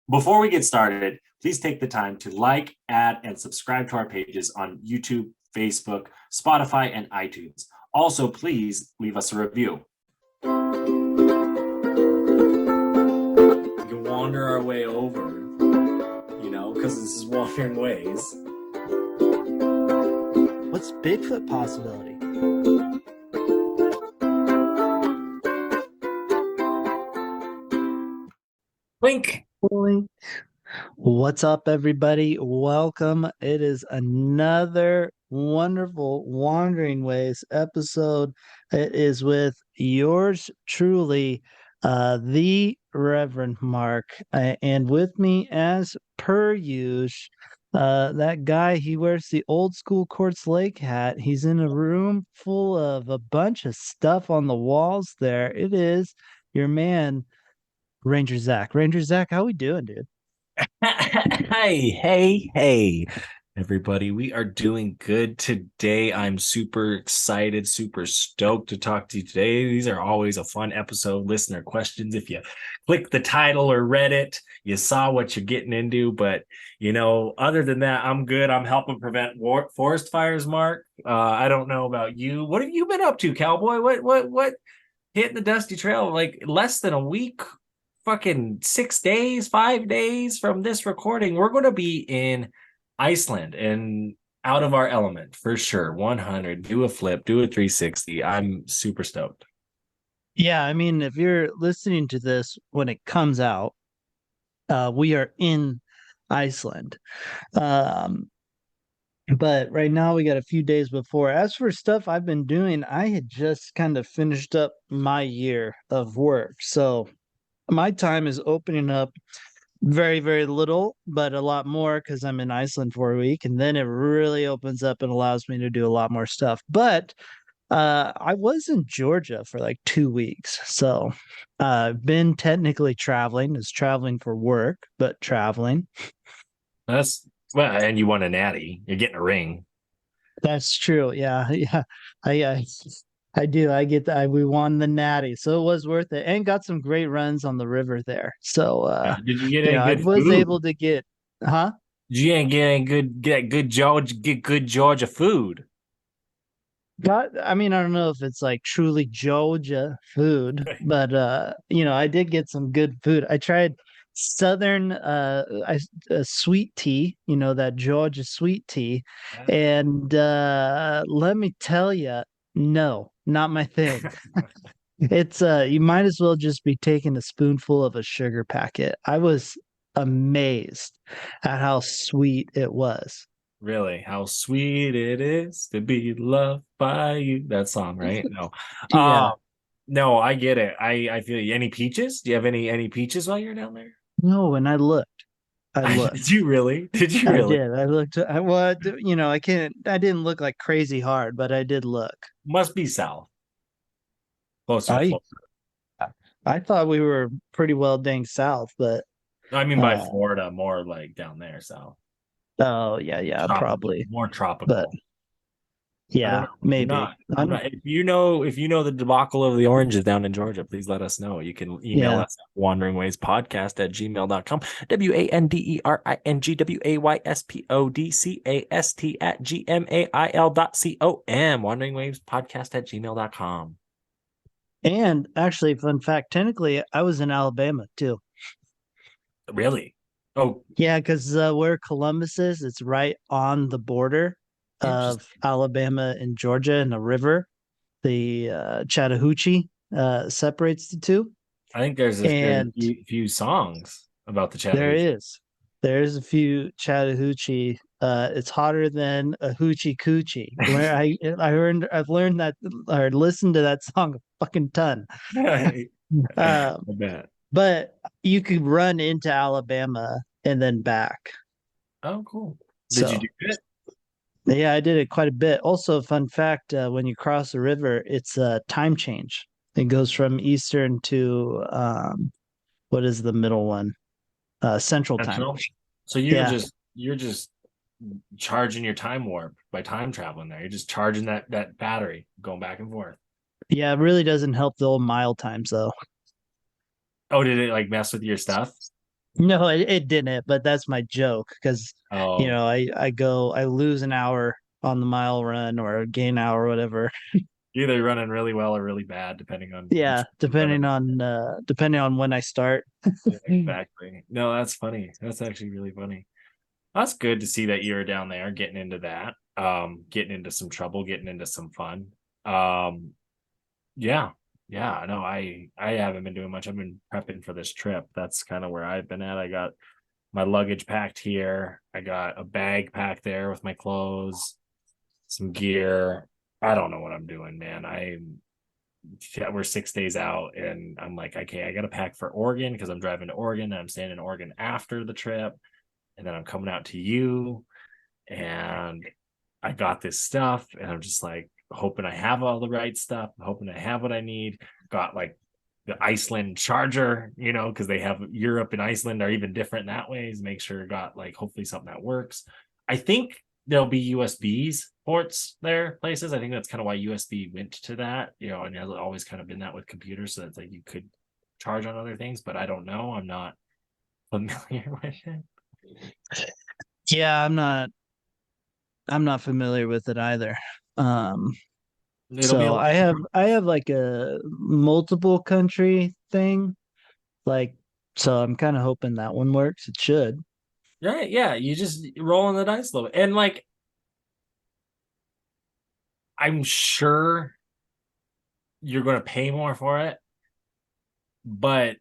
Before we get started, please take the time to like, add, and subscribe to our pages on YouTube, Facebook, Spotify, and iTunes. Also, please leave us a review. We can wander our way over, because this is Wandering Ways. What's Bigfoot possibility? Blink. What's up, everybody? Welcome. It is another wonderful Wandering Ways episode. It is with yours truly, the Reverend Mark, and with me, as per usual, that guy. He wears the old school Quartz Lake hat. He's in a room full of a bunch of stuff on the walls. There it is, your man, Ranger Zach. Ranger Zach, how we doing, dude? Hey, everybody. We are doing good today. I'm super excited, super stoked to talk to you today. These are always a fun episode. Listener questions. If you click the title or read it, you saw what you're getting into. But, other than that, I'm good. I'm helping prevent forest fires, Mark. I don't know about you. What have you been up to, cowboy? What hitting the dusty trail like less than a week? Fucking 6 days, 5 days from this recording, we're going to be in Iceland and out of our element for sure. 100, do a flip, do a 360. I'm super stoked. Yeah, I mean, if you're listening to this when it comes out, we are in Iceland. But right now we got a few days before. As for stuff I've been doing, I had just kind of finished up my year of work. So my time is opening up very, very little, but a lot more because I'm in Iceland for a week. And then it really opens up and allows me to do a lot more stuff. But I was in Georgia for like 2 weeks. So I've been technically traveling, is traveling for work, but traveling. And you won a natty. You're getting a ring. That's true. Yeah. Yeah. I do. I get that. We won the natty, so it was worth it, and got some great runs on the river there. So, Did you get any I good was food? able to get, huh? You ain't getting good Georgia food. I mean, I don't know if it's like truly Georgia food, but I did get some good food. I tried southern sweet tea, that Georgia sweet tea, and let me tell you, no, not my thing. It's you might as well just be taking a spoonful of a sugar packet. I was amazed at how sweet it was. Really, how sweet it is to be loved by you. That song, right? No. Yeah. No, I get it. I feel you. Any peaches? Do you have any peaches while you're down there? No, and I looked. I Did looked. you really? Did you I really? did. I looked. I can't. I didn't look like crazy hard, but I did look. Must be south. Closer, I closer. I thought we were pretty well dang south, but I mean by uh Florida, more like down there, south. oh yeah, Tropical, probably. more But tropical. I don't yeah, know. I'm maybe. not. I'm not. If you know the debacle of the oranges down in Georgia, please let us know. You can email Yeah. us at wanderingwayspodcast@gmail.com. WANDERINGWAYSPODCAST@GMAIL.com. Wanderingwavespodcast@gmail.com. And actually, fun fact, technically I was in Alabama too. Really? Oh, Yeah, because where Columbus is, it's right on the border of interesting. Alabama and Georgia, and a river, the Chattahoochee, separates the two. I think there's a And few songs about the there Chattahoochee. is. There's a few Chattahoochee. It's hotter than a hoochie coochie. I've learned that, or listened to that song a fucking ton. I Um, bet. but you could run into Alabama and then back. Oh, cool. Did you So do it? yeah, I did it quite a bit. Also, fun fact: when you cross the river, it's a time change. It goes from Eastern to what is the middle one? Central time. Sentinel. So Yeah, you're just charging your time warp by time traveling there. You're just charging that battery, going back and forth. yeah. It really doesn't help the old mile times though. Oh, did it like mess with your stuff? No, it didn't, but that's my joke because Oh, I lose an hour on the mile run or gain an hour or whatever. either running really well or really bad, depending on which Yeah, running. depending on when I start. Exactly. No, that's funny. That's actually really funny. That's good to see that you're down there getting into that, getting into some trouble, getting into some fun. Um, yeah, yeah. No, I haven't been doing much. I've been prepping for this trip. That's kind of where I've been at. I got my luggage packed here. I got a bag packed there with my clothes, some gear. I don't know what I'm doing, man. We're 6 days out, and I'm like, okay, I got to pack for Oregon because I'm driving to Oregon, and I'm staying in Oregon after the trip, and then I'm coming out to you, and I got this stuff, and I'm just like hoping I have all the right stuff, hoping I have what I need. Got like the Iceland charger, because they have Europe and Iceland are even different that ways. Make sure got like hopefully something that works. I think there'll be USBs ports there places. I think that's kind of why USB went to that, and it's always kind of been that with computers, so that's like you could charge on other things, but I don't know. I'm not familiar with it. Yeah, I'm not familiar with it either. Um, It'll be a so lot. I have like a multiple country thing, like so I'm kind of hoping that one works. It should. Right, yeah, you just rolling the dice a little bit. And like I'm sure you're going to pay more for it, but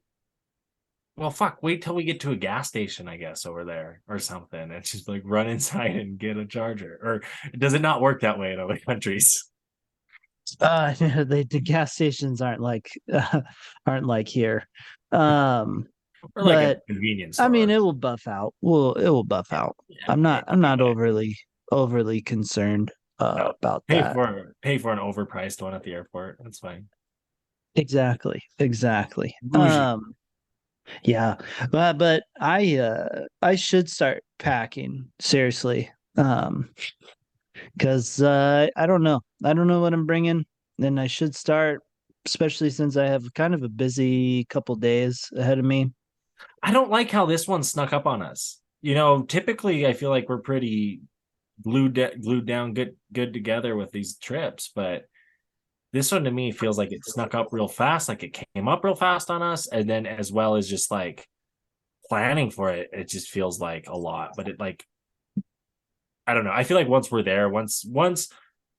well, fuck, wait till we get to a gas station, I guess, over there or something. It's just like run inside and get a charger. Or does it not work that way in other countries? The gas stations aren't like here. Um, Or like a but convenience I mean, store? it will buff out. It will buff Yeah, out. yeah, yeah, I'm not yeah. overly concerned No, about pay that. for pay for an overpriced one at the airport. That's fine. Exactly. Exactly. Bougie. Yeah. But I should start packing seriously. Because I don't know. I don't know what I'm bringing, and I should start, especially since I have kind of a busy couple days ahead of me. I don't like how this one snuck up on us. Typically I feel like we're pretty glued down good together with these trips, but this one to me feels like it snuck up real fast, like it came up real fast on us, and then as well as just like planning for it, it just feels like a lot. But it like I don't know. I feel like once we're there, once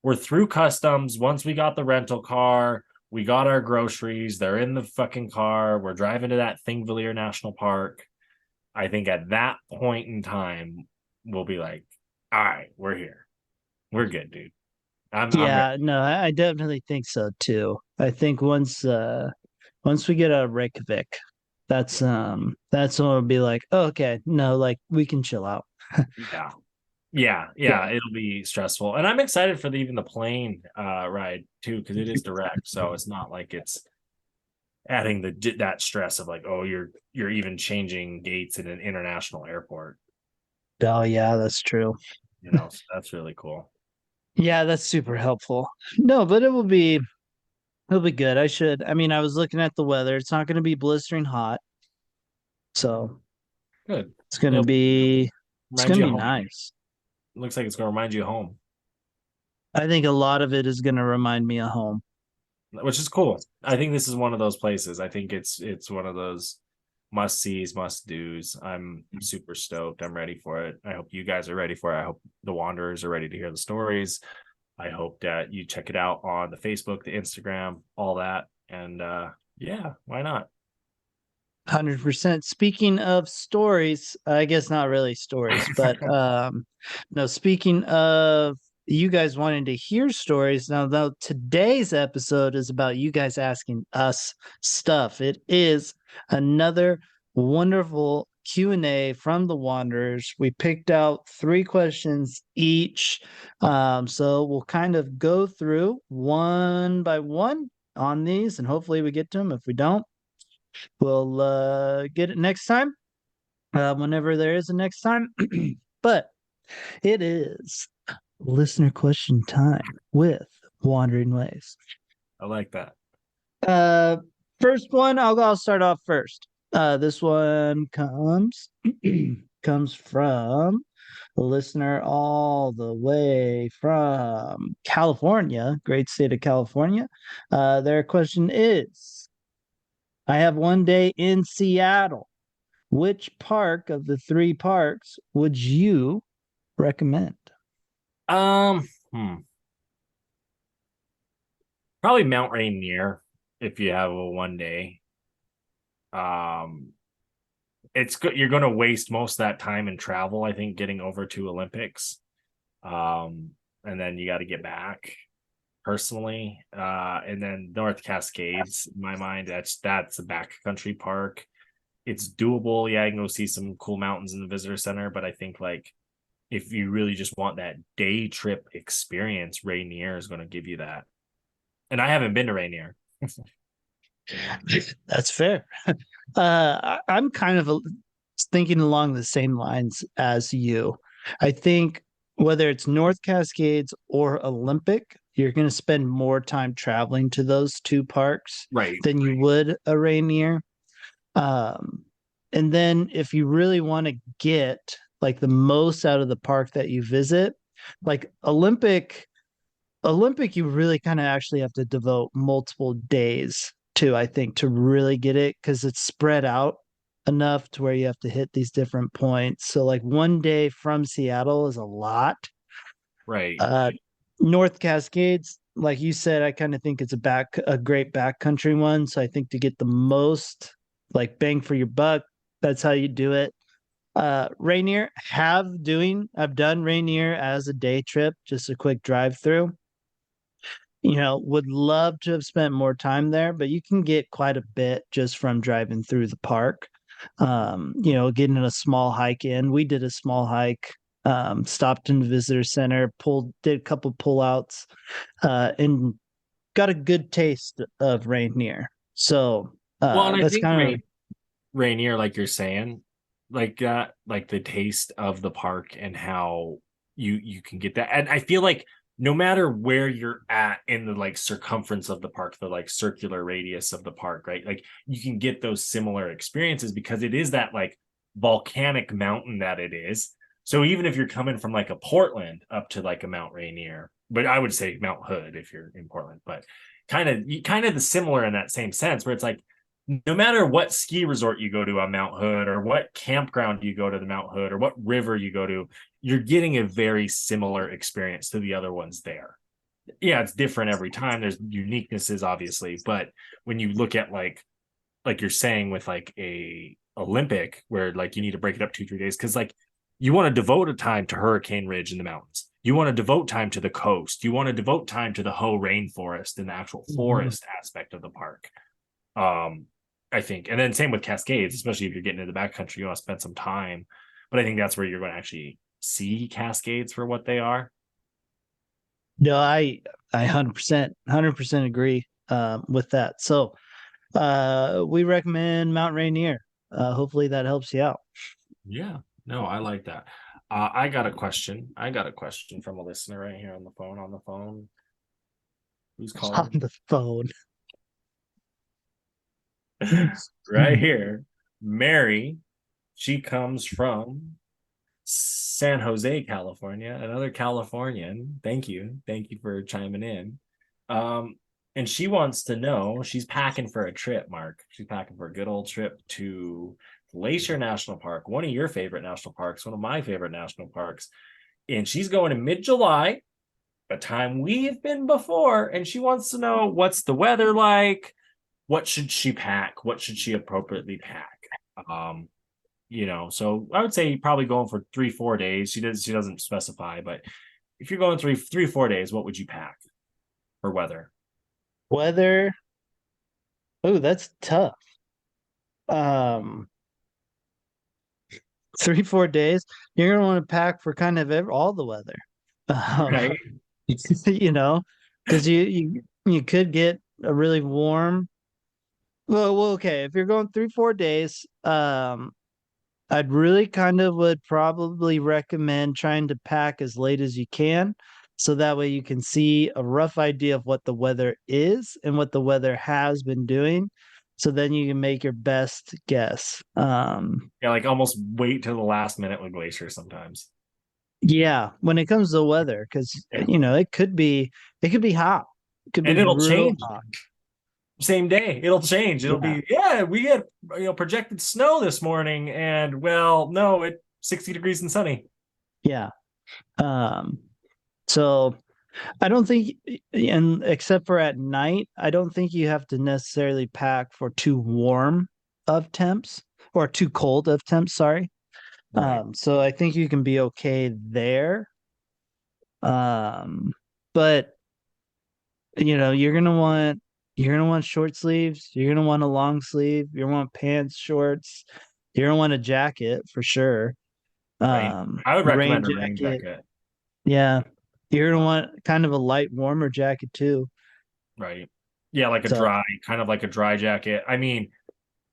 we're through customs, once we got the rental car, we got our groceries, they're in the fucking car, we're driving to that Thingvellir National Park. I think at that point in time, we'll be like, all right, we're here. We're good, dude. I'm ready. Yeah, no, I definitely think so too. I think once we get out of Reykjavik, that's when it'll be like, oh, okay, no, like we can chill out. Yeah. Yeah, Yeah. it'll be stressful. And I'm excited for even the plane ride too, because it is direct. So it's not like it's adding that stress of like, oh, you're even changing gates in an international airport. Oh yeah, that's true. So that's really cool. Yeah, that's super helpful. No, but it'll be good. I mean, I was looking at the weather. It's not going to be blistering hot, so Good. it's going to It'll be it's remind going to you of be home. nice. Looks like it's gonna remind you of home, I think a lot of it is going to remind me of home. which is cool. I think this is one of those places. I think it's one of those must sees, must do's. I'm super stoked. I'm ready for it. I hope you guys are ready for it. I hope the Wanderers are ready to hear the stories. I hope that you check it out on the Facebook, the Instagram, all that. And yeah, why not? 100%. Speaking of stories, I guess not really stories, but no, speaking of you guys wanting to hear stories, now though today's episode is about you guys asking us stuff. It is another wonderful Q&A from the Wanderers. We picked out 3 questions each. So we'll kind of go through one by one on these and hopefully we get to them. If we don't, we'll get it next time, whenever there is a next time. But it is listener question time with Wandering Ways. I like that. Uh, First one, I'll start off first. This one comes from a listener all the way from California, great state of California. Their question is, I have one day in Seattle. Which park of the three parks would you recommend? Um, hmm, Probably Mount Rainier if you have a 1 day. Um, it's good. You're going to waste most of that time in travel, I think, getting over to Olympics. Um, and then you got to get back personally. And then North Cascades, in my mind, that's a backcountry park. It's doable. Yeah, I can go see some cool mountains in the visitor center, but I think like if you really just want that day trip experience, Rainier is going to give you that. And I haven't been to Rainier. That's fair. I'm kind of thinking along the same lines as you. I think whether it's North Cascades or Olympic, you're going to spend more time traveling to those two parks Right. than you would a Rainier. Um, and then if you really want to get like the most out of the park that you visit, like Olympic, you really kind of actually have to devote multiple days to, I think, to really get it because it's spread out enough to where you have to hit these different points. So, like one day from Seattle is a lot. Right. Uh, North Cascades, like you said, I kind of think it's a great backcountry one. So I think to get the most like bang for your buck, that's how you do it. Rainier, I've done Rainier as a day trip, just a quick drive through. Would love to have spent more time there, but you can get quite a bit just from driving through the park. Getting a small hike in. We did a small hike, stopped in the visitor center, did a couple pullouts, and got a good taste of Rainier. So Well, and I that's think kind of Rainier, like you're saying, like that, like the taste of the park and how you can get that. And I feel like no matter where you're at in the like circumference of the park, the like circular radius of the park, right? Like you can get those similar experiences because it is that like volcanic mountain that it is. So even if you're coming from like a Portland up to like a Mount Rainier, but I would say Mount Hood if you're in Portland, but kind of the similar in that same sense where it's like no matter what ski resort you go to on Mount Hood or what campground you go to the Mount Hood or what river you go to, you're getting a very similar experience to the other ones there. Yeah, it's different every time. There's uniquenesses, obviously, but when you look at like you're saying with like a Olympic where like you need to break it up 2 3 days because like you want to devote a time to Hurricane Ridge in the mountains. You want to devote time to the coast. You want to devote time to the Hoh rainforest and the actual Mhm. forest aspect of the park. Um, I think, and then same with Cascades, especially if you're getting into the backcountry, you want to spend some time. But I think that's where you're going to actually see Cascades for what they are. No, I 100% agree with that. So we recommend Mount Rainier. Hopefully that helps you out. Yeah, no, I like that. I got a question. I got a question from a listener right here on the phone. On the phone, who's On calling? the phone. Right here, Mary. She comes from San Jose, California, another Californian. Thank you for chiming in. Um, and she wants to know. She's packing for a trip, Mark. She's packing for a good old trip to Glacier National Park, one of your favorite national parks, one of my favorite national parks. And she's going in mid-July, a time we've been before, and she wants to know what's the weather like, what should she pack, what should she appropriately pack. Um, so I would say probably going for 3 4 days. She doesn't specify, but if you're going 3 4 days, what would you pack for weather? Weather. Oh, that's tough. Um, 3 4 days. You're gonna want to pack for kind of all the weather. Um, Right. you know, because you could get a really warm. Well, okay. If you're going 3 4 days, I'd really kind of would probably recommend trying to pack as late as you can. So that way you can see a rough idea of what the weather is and what the weather has been doing. So then you can make your best guess. Yeah, like almost wait till the last minute with glaciers sometimes. Yeah, when it comes to weather, because Yeah. it could be hot. It could be And it'll real change hot. same day. It'll change. It'll Yeah. be, yeah, we had projected snow this morning, and well, no, it's 60 degrees and sunny. Yeah. Um, so I don't think, and except for at night, I don't think you have to necessarily pack for too warm of temps or too cold of temps, sorry. Right. So I think you can be okay there. Um, but you're gonna want short sleeves, you're gonna want a long sleeve, you're gonna want pants, shorts, you're gonna want a jacket for sure. Right. I would Rain recommend a rain jacket. jacket. Yeah. You're gonna Uh, want kind of a light warmer jacket too. right. Yeah, like So kind of like a dry jacket. I mean,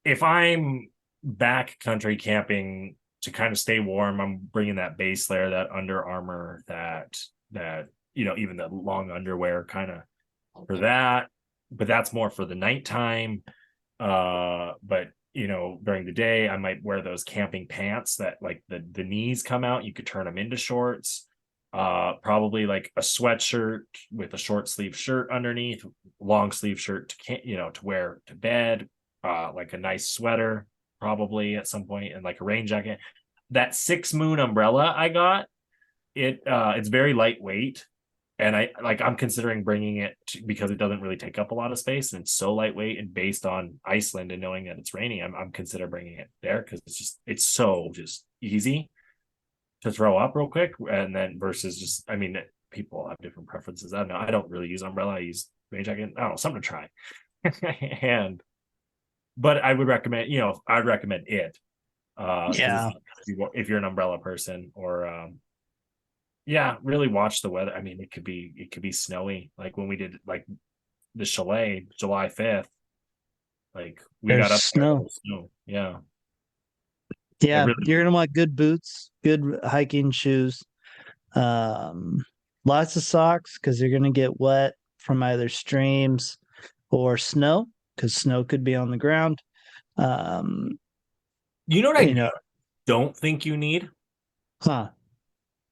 if I'm backcountry camping to kind of stay warm, I'm bringing that base layer, that Under Armour, that even the long underwear kind of for that. But that's more for the nighttime. But during the day, I might wear those camping pants that like the knees come out. You could turn them into shorts. Probably like a sweatshirt with a short sleeve shirt underneath, long sleeve shirt to wear to bed. Like a nice sweater, probably at some point, and like a rain jacket. That 6 Moon umbrella I got, it's very lightweight, and I'm considering bringing it because it doesn't really take up a lot of space and it's so lightweight, and based on Iceland and knowing that it's raining, I'm considering bringing it there because it's so just easy to throw up real quick, and then versus just, I mean, people have different preferences. I don't know. I don't really use umbrella. I use rain jacket. I don't know, something to try. And but I would recommend, I'd recommend it because yeah. if you're an umbrella person, or yeah, really watch the weather. I mean, it could be snowy. Like when we did like the chalet July 5th, like we There's got up there, there snow. was snow. Yeah, it Yeah, really. you're gonna want good boots, good hiking shoes, um, lots of socks because you're gonna get wet from either streams or snow because snow could be on the ground. Um, You know what you I know, don't think you need? huh?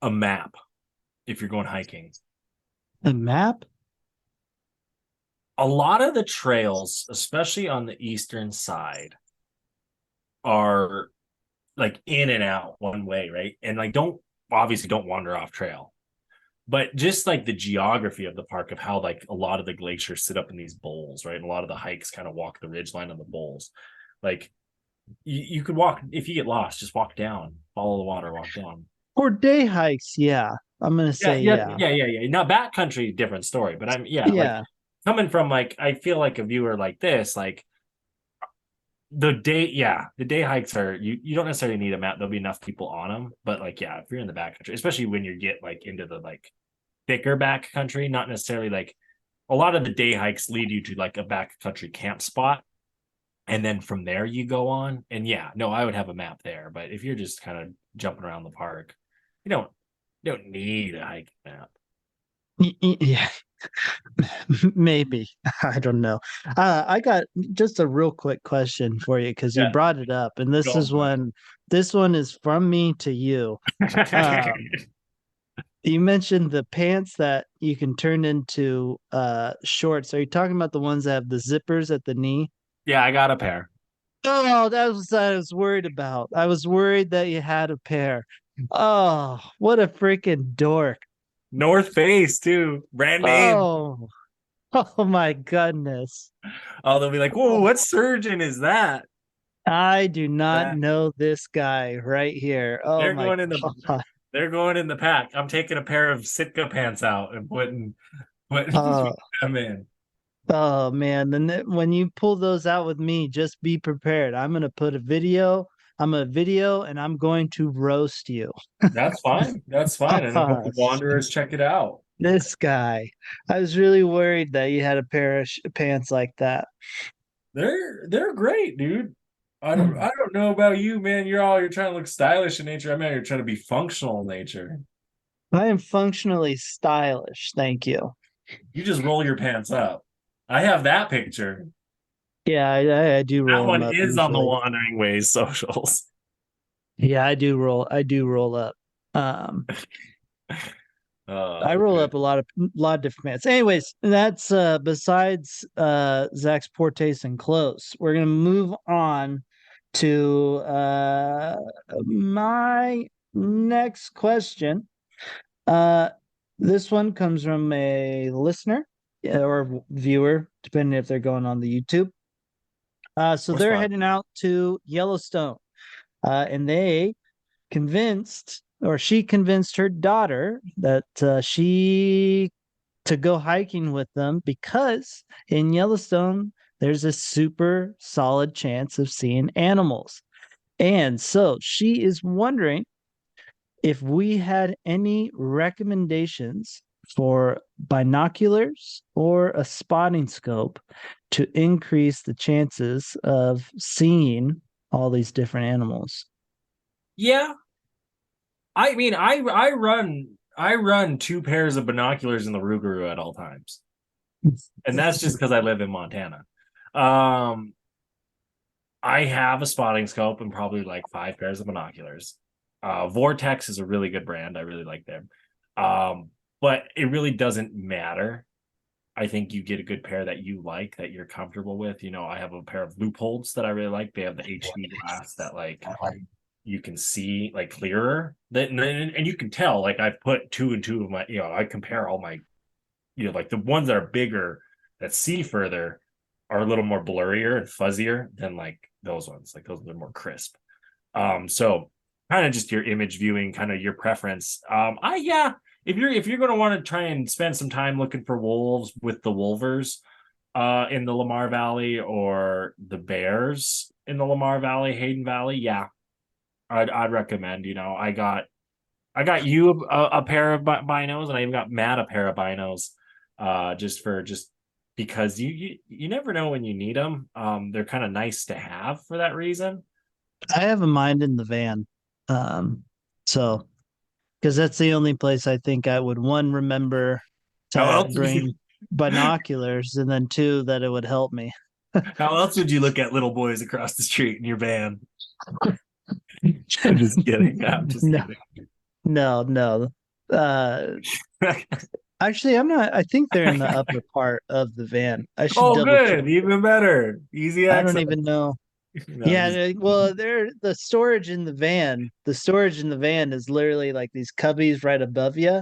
A map if you're going hiking. A map? A lot of the trails, especially on the eastern side, are like in and out one way, right? And like don't wander off trail. But just like the geography of the park, of how like a lot of the glaciers sit up in these bowls, right? And a lot of the hikes kind of walk the ridge line on the bowls. Like you could walk, if you get lost, just walk down, follow the water, walk down. For day hikes, yeah. I'm gonna Yeah, say yeah, yeah. yeah, yeah, yeah. Now backcountry, different story. But yeah, like Yeah. coming from, like, I feel like a viewer like this, like the day hikes are, you don't necessarily need a map. There'll be enough people on them. But like, yeah, if you're in the backcountry, especially when you get like into the like thicker backcountry, not necessarily like, a lot of the day hikes lead you to like a backcountry camp spot, and then from there you go on. And yeah, no, I would have a map there. But if you're just kind of jumping around the park, you don't need a hiking map. Yeah. Maybe. I don't know. I got just a real quick question for you because you Yeah, brought it up, and this go is one. This one is from me to you. Um, you mentioned the pants that you can turn into shorts. Are you talking about the ones that have the zippers at the knee? Yeah, I got a pair. Oh, that was what I was worried about. I was worried that you had a pair. Oh, what a freaking dork. North Face too, brand name. Oh, oh my goodness. Oh, they'll be like, "Whoa, Oh, what surgeon is that?" I do not That know this guy right here. Oh they're my going in the God. they're going in the pack. I'm taking a pair of Sitka pants out and putting Oh, them in. oh man. When you pull those out with me, just be prepared. I'm gonna put a video. I'm a video and I'm going to roast you. That's fine. That's fine. And I hope the Wanderers check it out. This guy. I was really worried that you had a pair of pants like that. They're great, dude. I don't know about you, man. You're trying to look stylish in nature. I'm out here trying to be functional in nature. I am functionally stylish, thank you. You just roll your pants up. I have that picture. Yeah, I do That roll them one up is on the usually. Wandering Ways socials. Yeah, I do roll up. Um, I roll Good. up a lot of different bands. Anyways, that's besides Zach's poor taste in clothes. We're gonna move on to my next question. Uh this one comes from a listener, or viewer, depending if they're going on the YouTube. So Or they're Spotify. heading out to Yellowstone. And they convinced, or she convinced her daughter that she to go hiking with them because in Yellowstone there's a super solid chance of seeing animals. And so she is wondering if we had any recommendations for binoculars or a spotting scope to increase the chances of seeing all these different animals. Yeah, I mean, I run two pairs of binoculars in the Rougarou at all times, and that's just because I live in Montana. Um, I have a spotting scope and probably like five pairs of binoculars. Vortex is a really good brand. I really like them. But it really doesn't matter. I think you get a good pair that you like, that you're comfortable with. I have a pair of loopholes that I really like. They have the HD glass that like you can see like clearer. And you can tell, like I've put two and two of my, I compare all my, like the ones that are bigger that see further are a little more blurrier and fuzzier than like those ones. Like those are more crisp. So kind of just your image viewing, kind of your preference. Yeah, if you're gonna want to try and spend some time looking for wolves with the wolvers in the Lamar Valley or the bears in the Lamar Valley, Hayden Valley, yeah, I'd recommend. I got you a pair of binos, and I even got Matt a pair of binos, just because you never know when you need them. They're kind of nice to have for that reason. I have a mind in the van. Um, so because that's the only place I think I would, one, remember How to else would you bring binoculars, and then two, that it would help me. how else would you look at little boys across the street in your van? I'm just kidding. I'm just No, kidding. no. Uh, actually, I'm not. I think they're in the upper part of the van. I should Oh, double check. good. Even better. Easy I don't access. even know. No, I'm Yeah, just well, they're the storage in the van. The storage in the van is literally like these cubbies right above you,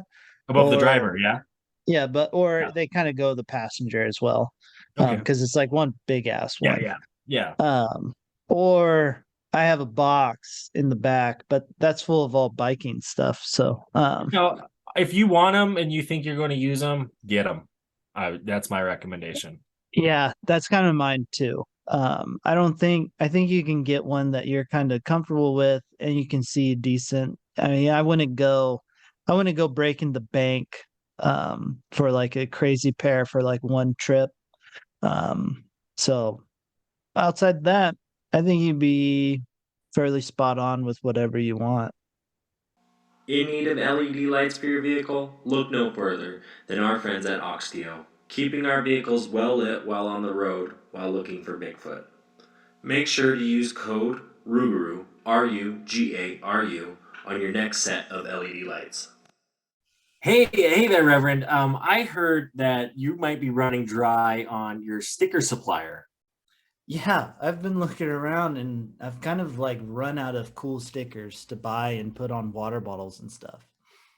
above the or driver. Yeah. yeah, or Yeah. they kind of go the passenger as well, Okay. because it's like one big ass Yeah. one. Yeah. Yeah. Um, or I have a box in the back, but that's full of all biking stuff. So, Now, if you want them and you think you're going to use them, get them. That's my recommendation. yeah, that's kind of mine too. I think you can get one that you're kind of comfortable with and you can see decent. I mean, I wouldn't go breaking the bank for like a crazy pair for like one trip. Um, so outside that, I think you'd be fairly spot on with whatever you want. In need of LED lights for your vehicle? Look no further than our friends at Oxteo, keeping our vehicles well lit while on the road while looking for Bigfoot. Make sure to use code RUGARU, RUGARU, on your next set of LED lights. Hey there, Reverend. I heard that you might be running dry on your sticker supplier. Yeah, I've been looking around and I've kind of like run out of cool stickers to buy and put on water bottles and stuff.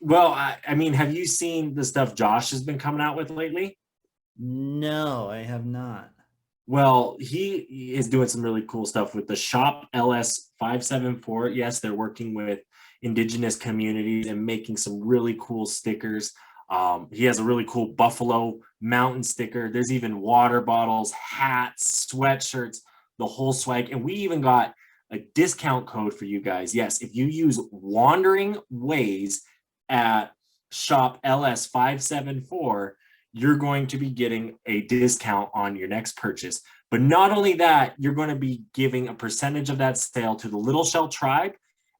Well, I mean, have you seen the stuff Josh has been coming out with lately? No, I have not. Well, he is doing some really cool stuff with the Shop LS 574. Yes, they're working with indigenous communities and making some really cool stickers. He has a really cool Buffalo Mountain sticker. There's even water bottles, hats, sweatshirts, the whole swag. And we even got a discount code for you guys. Yes, if you use Wandering Ways at Shop LS 574, you're going to be getting a discount on your next purchase. But not only that, you're going to be giving a percentage of that sale to the Little Shell Tribe,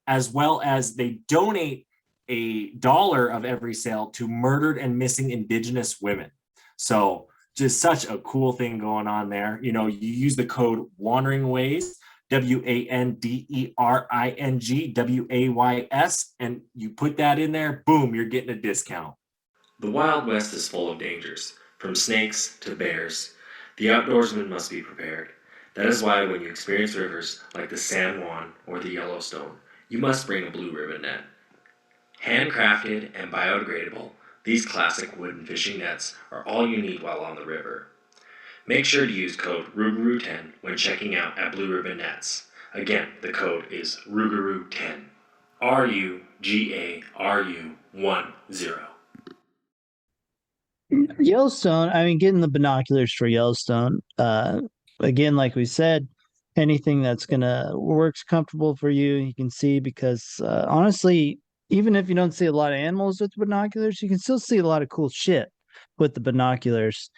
as well as they donate $1 of every sale to murdered and missing Indigenous women. So just such a cool thing going on there. You know, you use the code Wandering Ways, WANDERING and you put that in there, boom, you're getting a discount. The Wild West is full of dangers, from snakes to bears. The outdoorsman must be prepared. That is why when you experience rivers like the San Juan or the Yellowstone, you must bring a blue ribbon net. Handcrafted and biodegradable, these classic wooden fishing nets are all you need while on the river. Make sure to use code RUGAROO10 when checking out at Blue Ribbon Nets. Again, the code is RUGAROO10. RUGARU10. Yellowstone, I mean, getting the binoculars for Yellowstone, again, like we said, anything that's gonna works comfortable for you, you can see, because honestly, even if you don't see a lot of animals with binoculars, you can still see a lot of cool shit with the binoculars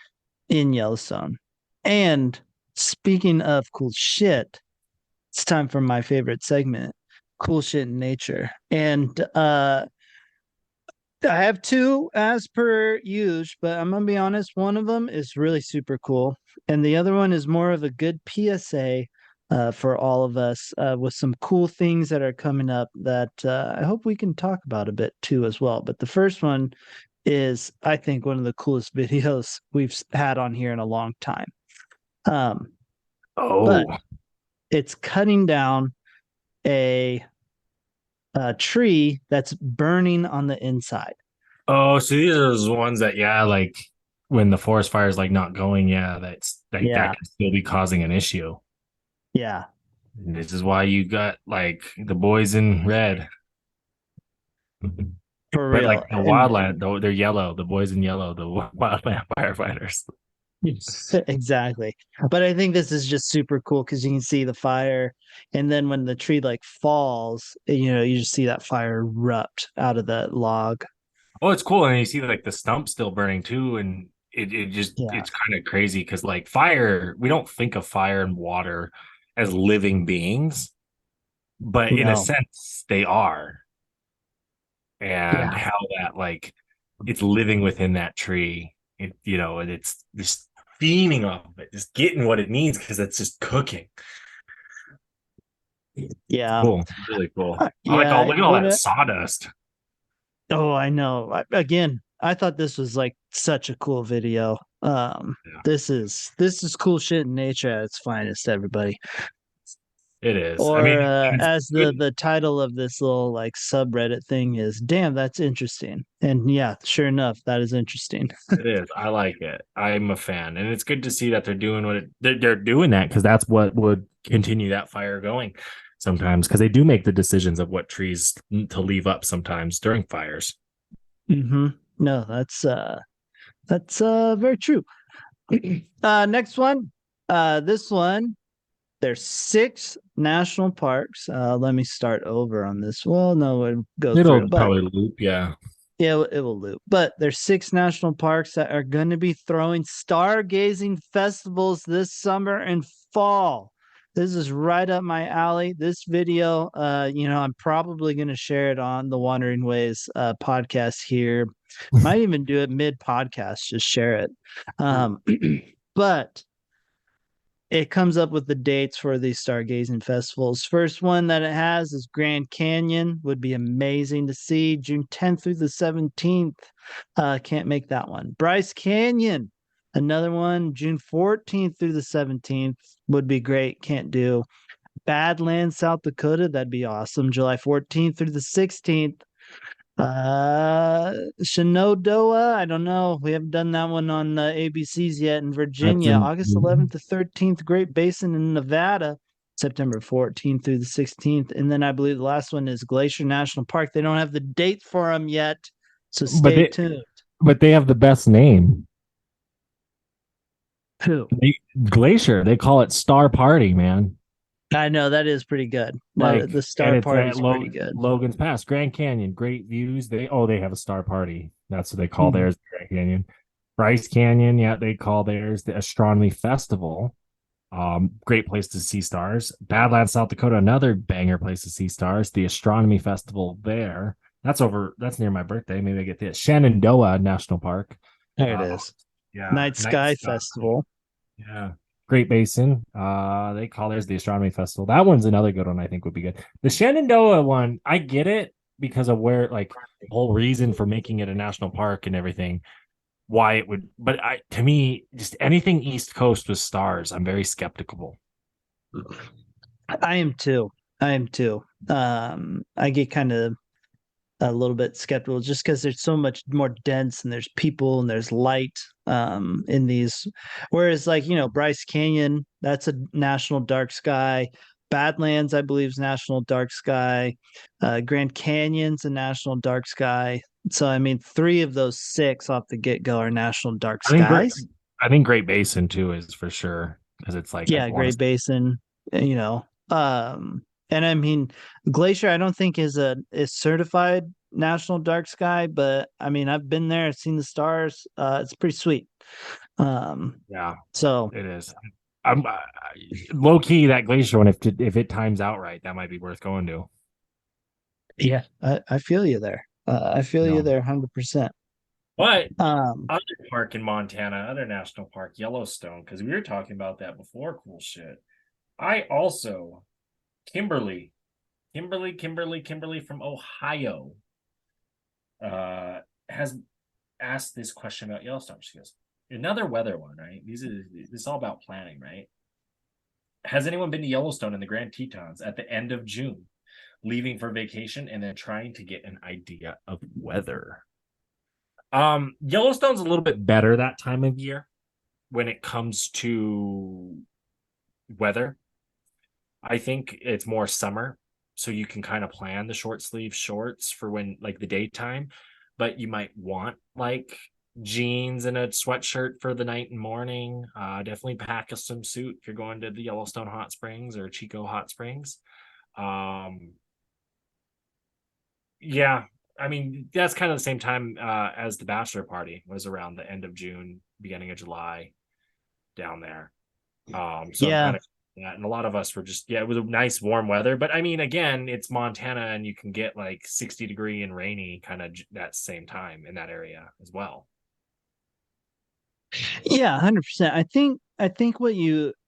in Yellowstone. And speaking of cool shit, it's time for my favorite segment, cool shit in nature. And I have two as per usual, but I'm gonna be honest, one of them is really super cool, and the other one is more of a good PSA for all of us with some cool things that are coming up that I hope we can talk about a bit too as well. But the first one is, I think, one of the coolest videos we've had on here in a long time. But it's cutting down a tree that's burning on the inside. Oh, so these are those ones that, yeah, like when the forest fire is like not going, yeah, that's like Yeah. that can still be causing an issue. Yeah. And this is why you got like the boys in red. For But real. like the wildland, though, they're yellow. The boys in yellow, the wildland firefighters. Exactly. But I think this is just super cool because you can see the fire, and then when the tree like falls, you just see that fire erupt out of the log. Oh, it's cool. And you see like the stump still burning too. And Yeah. it's kind of crazy because like fire, we don't think of fire and water as living beings, but in a No. sense, they are. And Yeah. how that like it's living within that tree. And it's just feeding off of it, just getting what it needs because it's just cooking. Yeah. Cool. Really cool. Yeah. Look at all that sawdust. Oh, I know. Again, I thought this was like such a cool video. Yeah. This is cool shit in nature at its finest, everybody. It is. Or I mean, as the title of this little like subreddit thing is, damn, that's interesting. And yeah, sure enough, that is interesting. it is. I like it. I'm a fan, and it's good to see that they're doing they're doing that because that's what would continue that fire going sometimes because they do make the decisions of what trees to leave up sometimes during fires. Mm-hmm. No, that's very true. Next one. This one. There's 6 national parks. Let me start over on this. Well, no, it'll go It'll through, but probably loop, yeah. yeah, it will loop. But there's 6 national parks that are going to be throwing stargazing festivals this summer and fall. This is right up my alley. This video, I'm probably going to share it on the Wandering Ways podcast here. Might even do it mid podcast, just share it. But it comes up with the dates for these stargazing festivals. First one that it has is Grand Canyon. Would be amazing to see. June 10th through the 17th. Can't make that one. Bryce Canyon, another one, June 14th through the 17th. Would be great. Can't do. Badlands, South Dakota. That'd be awesome. July 14th through the 16th. Shenandoah, I don't know. We haven't done that one on ABCs yet. In Virginia, August 11th to 13th, Great Basin in Nevada, September 14th through the 16th. And then I believe the last one is Glacier National Park. They don't have the date for them yet, so stay tuned. But they have the best name. Who? Glacier. They call it Star Party, man. I know, that is pretty good. Like the Star Party is pretty good. Logan's Pass, Grand Canyon, great views. They have a Star Party. That's what they call theirs, Grand Canyon. Bryce Canyon, yeah, they call theirs the Astronomy Festival. Great place to see stars. Badlands, South Dakota, another banger place to see stars. The Astronomy Festival there. That's near my birthday. Maybe I get this. Shenandoah National Park. There it is. Yeah, Night night Sky sky. Festival. Yeah. Great Basin. They call theirs the Astronomy Festival. That one's another good one I think would be good. The Shenandoah one, I get it because of where like the whole reason for making it a national park and everything, why it would, but to me, just anything East Coast with stars, I'm very skeptical. I am too. I am too. I get kind of a little bit skeptical just because there's so much more dense and there's people and there's light in these. Whereas, like, Bryce Canyon, that's a national dark sky. Badlands, I believe, is national dark sky. Grand Canyon's a national dark sky. So, I mean, three of those six off the get go are national dark I think skies. I think Great Basin too is for sure because it's like I Yeah, want Great to. Basin, you know. And I mean, Glacier, I don't think is certified national dark sky, but I mean, I've been there, I've seen the stars. It's pretty sweet. Yeah, So it is. I'm low key that Glacier one. If it times out right, that might be worth going to. yeah, I feel you there. I feel you No, there 100%. but Um, other park in Montana, other national park, Yellowstone, because we were talking about that before. Cool shit. I also Kimberly, Kimberly from Ohio, uh, has asked this question about Yellowstone. She goes, another weather one, right? This is all about planning, right? Has anyone been to Yellowstone in the Grand Tetons at the end of June, leaving for vacation and then trying to get an idea of weather? Yellowstone's a little bit better that time of year when it comes to weather. I think it's more summer, so you can kind of plan the short sleeve shorts for when like the daytime, but you might want like jeans and a sweatshirt for the night and morning. Definitely pack a swimsuit if you're going to the Yellowstone Hot Springs or Chico Hot Springs. Um, yeah, I mean that's kind of the same time as the bachelor party was around the end of June, beginning of July down there. So I'm yeah, kind of that, and a lot of us were just it was a nice warm weather, but I mean, again, it's Montana, and you can get like 60-degree and rainy kind of that same time in that area as well. yeah, 100%. I think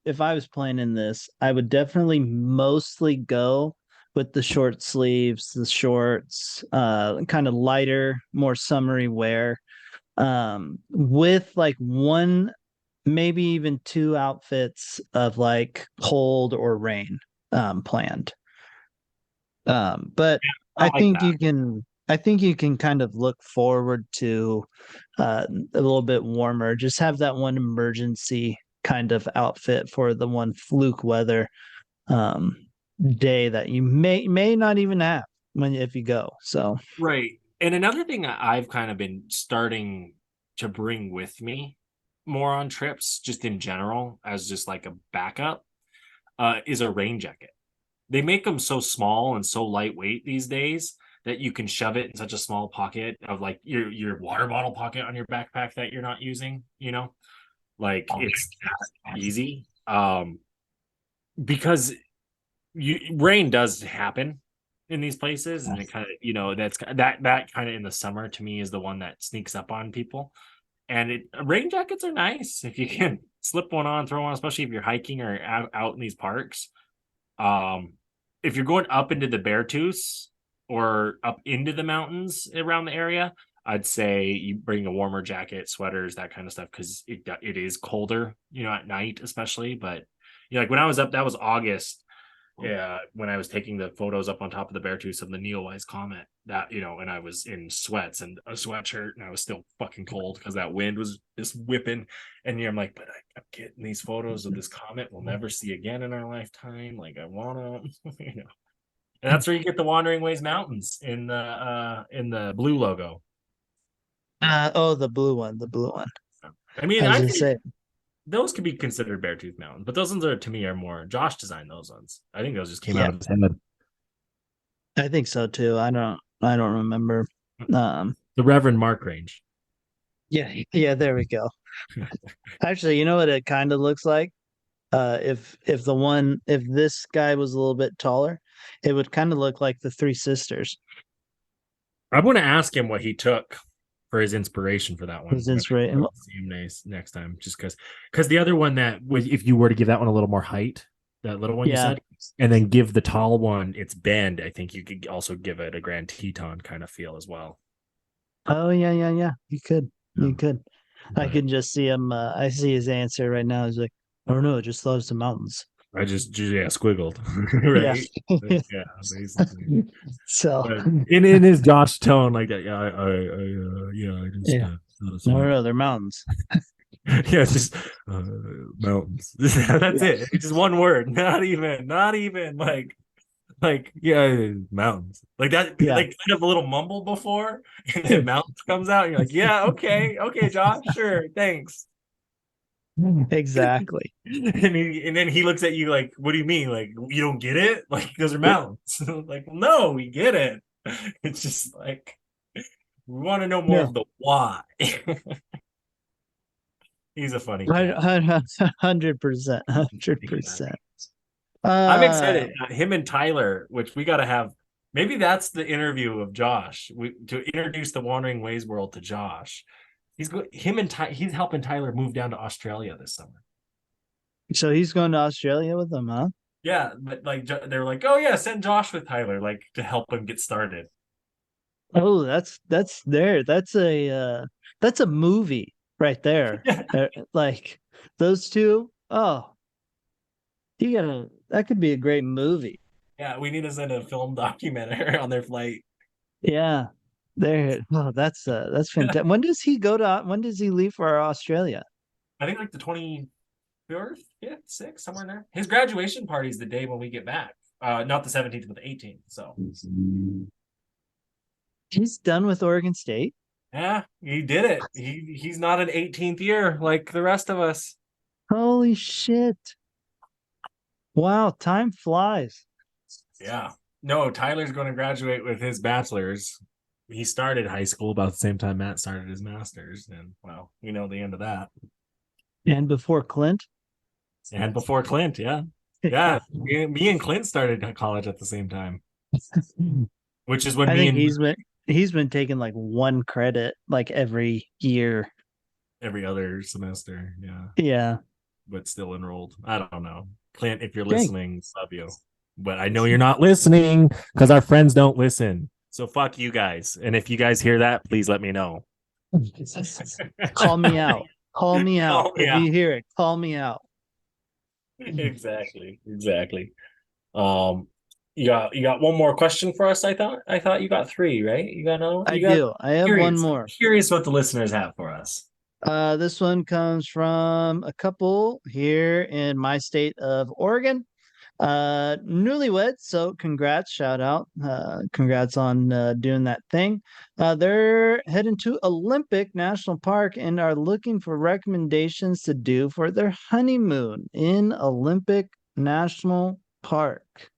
if I was planning this, I would definitely mostly go with the short sleeves, the shorts, kind of lighter, more summery wear, with like one, maybe even two outfits of like cold or rain, planned. But I like that. I think you can kind of look forward to a little bit warmer. Just have that one emergency kind of outfit for the one fluke weather um, day that you may not even have when if you go. So Right. And another thing I've kind of been starting to bring with me more on trips, just in general, as just like a backup, is a rain jacket. They make them so small and so lightweight these days that you can shove it in such a small pocket of like your water bottle pocket on your backpack that you're not using, like it's that easy. Because rain does happen in these places, and it kind of that's that kind of in the summer to me is the one that sneaks up on people. And rain jackets are nice if you can slip one on, throw one, especially if you're hiking or out in these parks. um, if you're going up into the Beartooth or up into the mountains around the area, I'd say you bring a warmer jacket, sweaters, that kind of stuff, because it is colder, at night especially. But like when I was up, that was August. Yeah, when I was taking the photos up on top of the Beartooth of the Neowise Comet, that and I was in sweats and a sweatshirt, and I was still fucking cold because that wind was just whipping. And I'm like, but I'm getting these photos of this comet we'll never see again in our lifetime. Like I wanna, And that's where you get the Wandering Ways Mountains in the blue logo. oh, the blue one. I mean, I was I gonna think say, those could be considered Beartooth Mountains, but those ones are to me are more Josh designed those ones. I think those just came yeah, out of his head. I think so too. I don't remember. Um, The Reverend Mark range. yeah, yeah, there we go. Actually, you know what it kind of looks like? If this guy was a little bit taller, it would kind of look like the Three Sisters. I'm going to ask him what he took for his inspiration for that one. His inspiration. See him next time, just because the other one that if you were to give that one a little more height, that little one you said, and then give the tall one its bend, I think you could also give it a Grand Teton kind of feel as well. Oh yeah. You could. I can just see him. I see his answer right now. He's like, I don't know. I just thought it's the mountains. I just squiggled, Yeah. right? Yeah, basically. So But in his Josh tone, like that, I just no, they're mountains. yeah, it's just mountains. That's it. It's just one word. Not even like mountains. Like that. Yeah. Like kind of a little mumble before, and then mountains comes out. And you're like, yeah, okay, Josh, sure, thanks. Exactly. And then he looks at you like, what do you mean? Like, you don't get it? Like, those are mountains. Like, no, we get it. It's just like we want to know more of the why. He's a funny cat. 100%. 100%. I'm excited. Him and Tyler, which we got to have. Maybe that's the interview of Josh. To introduce the Wandering Ways world to Josh. He's helping Tyler move down to Australia this summer. So he's going to Australia with them, huh? Yeah, but like they're like, oh yeah, send Josh with Tyler, like to help him get started. Oh, that's a movie right there. Like those two. Oh, that could be a great movie. Yeah, we need to send a film documentary on their flight. Yeah. There. Oh, that's fantastic. When does he leave for Australia? I think like the 24th, 5th, 6th, somewhere in there. His graduation party is the day when we get back. Not the 17th, but the 18th. So he's done with Oregon State. Yeah, he did it. He's not an 18th year like the rest of us. Holy shit. Wow, time flies. Yeah. No, Tyler's going to graduate with his bachelor's. He started high school about the same time Matt started his master's. And, well, we know the end of that. And before Clint? And before Clint, yeah. Yeah. Me and Clint started college at the same time. Which is when he's been taking like one credit like every year. Every other semester, yeah. Yeah. But still enrolled. I don't know. Clint, if you're listening, love you. But I know you're not listening because our friends don't listen. So fuck you guys. And if you guys hear that, please let me know. Call me out. Call me out. If you hear it, call me out. Exactly. You got one more question for us. I thought you got 3, right? You got another one? I do. I have one more. Curious what the listeners have for us. This one comes from a couple here in my state of Oregon. Newlyweds, so congrats, shout out. Congrats on doing that thing. They're heading to Olympic National Park and are looking for recommendations to do for their honeymoon in Olympic National Park.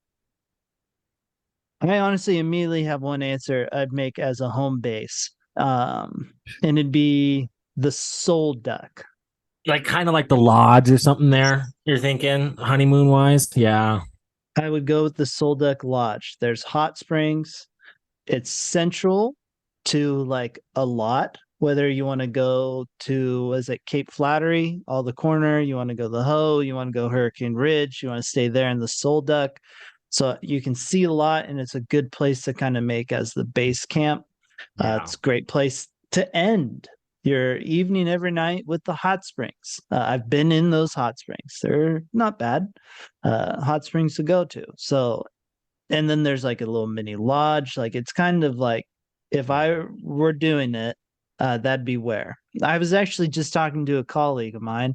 I honestly immediately have one answer I'd make as a home base. And it'd be the Soul Duck. Like kind of like the lodge or something there. You're thinking honeymoon wise? Yeah. I would go with the Soul Duck Lodge. There's hot springs. It's central to like a lot. Whether you want to go to, Cape Flattery, all the corner, you want to go the Ho, you want to go Hurricane Ridge, you want to stay there in the Soul Duck. So you can see a lot, and it's a good place to kind of make as the base camp. It's a great place to end your evening every night with the hot springs. I've been in those hot springs. They're not bad. Hot springs to go to. So, and then there's like a little mini lodge. Like it's kind of like if I were doing it, that'd be where. I was actually just talking to a colleague of mine.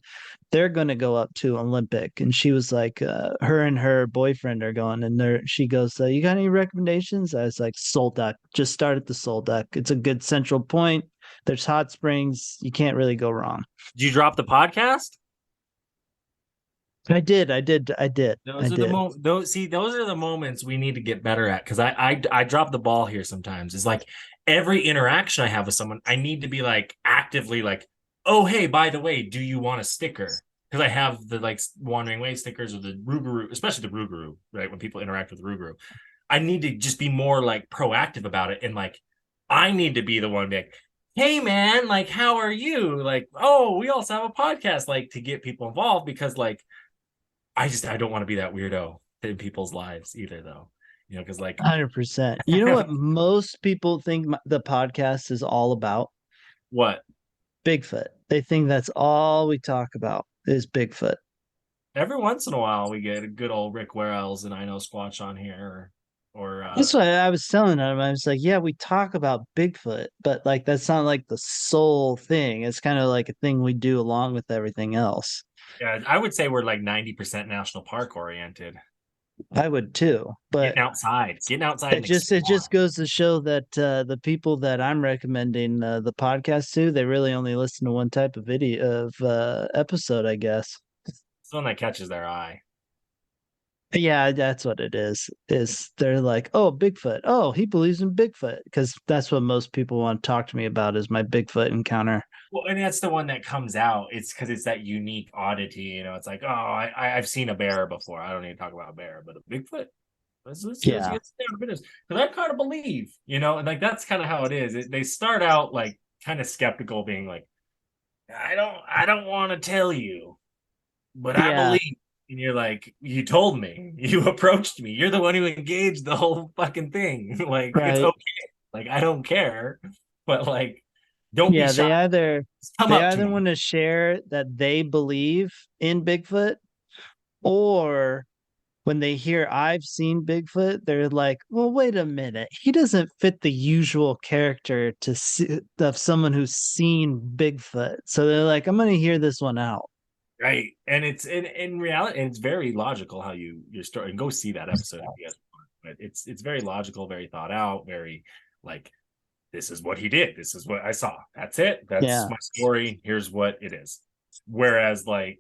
They're going to go up to Olympic, and she was like, her and her boyfriend are going, and she goes, "You got any recommendations?" I was like, "Soul Duck. Just start at the Soul Duck. It's a good central point. There's hot springs. You can't really go wrong." Did you drop the podcast? I did. Those are the moments we need to get better at, because I drop the ball here sometimes. It's like every interaction I have with someone, I need to be like actively like, oh hey, by the way, do you want a sticker? Because I have the like Wandering Way stickers or the Rougarou, especially the Rougarou, right? When people interact with Rougarou, I need to just be more like proactive about it, and like I need to be the one like, hey man, like how are you? Like, oh, we also have a podcast, like to get people involved because like I don't want to be that weirdo in people's lives either though. Because like 100%. You know what most people think the podcast is all about? what? Bigfoot. They think that's all we talk about is Bigfoot. Every once in a while we get a good old Rick Warrells and I know Squatch on here or That's why I was telling him. I was like, yeah, we talk about Bigfoot, but like that's not like the sole thing. It's kind of like a thing we do along with everything else. yeah, I would say we're like 90% national park oriented. I would too, but Getting outside it and just exploring. goes to show that the people that I'm recommending the podcast to, they really only listen to one type of video of episode, I guess. It's the one that catches their eye. Yeah, that's what it is. Is they're like, oh, Bigfoot. Oh, he believes in Bigfoot because that's what most people want to talk to me about is my Bigfoot encounter. Well, and that's the one that comes out. It's because it's that unique oddity. It's like, oh, I've seen a bear before. I don't need to talk about a bear, but a Bigfoot. Let's Yeah, get down to business because I kind of believe, and like that's kind of how it is. They start out like kind of skeptical, being like, I don't want to tell you, but I yeah, believe. And you're like, you told me, you approached me. You're the one who engaged the whole fucking thing. Like it's right. okay. Like I don't care, but like, don't be Yeah, shy. Just come they up to either me. want to share that they believe in Bigfoot, or when they hear I've seen Bigfoot, they're like, well, wait a minute. He doesn't fit the usual character to see, of someone who's seen Bigfoot. So they're like, I'm going to hear this one out. Right. And it's in reality, and it's very logical how you're starting. Go see that episode if you guys want. But it's very logical, very thought out, very like this is what he did. This is what I saw. That's it. That's Yeah. my story. Here's what it is. Whereas like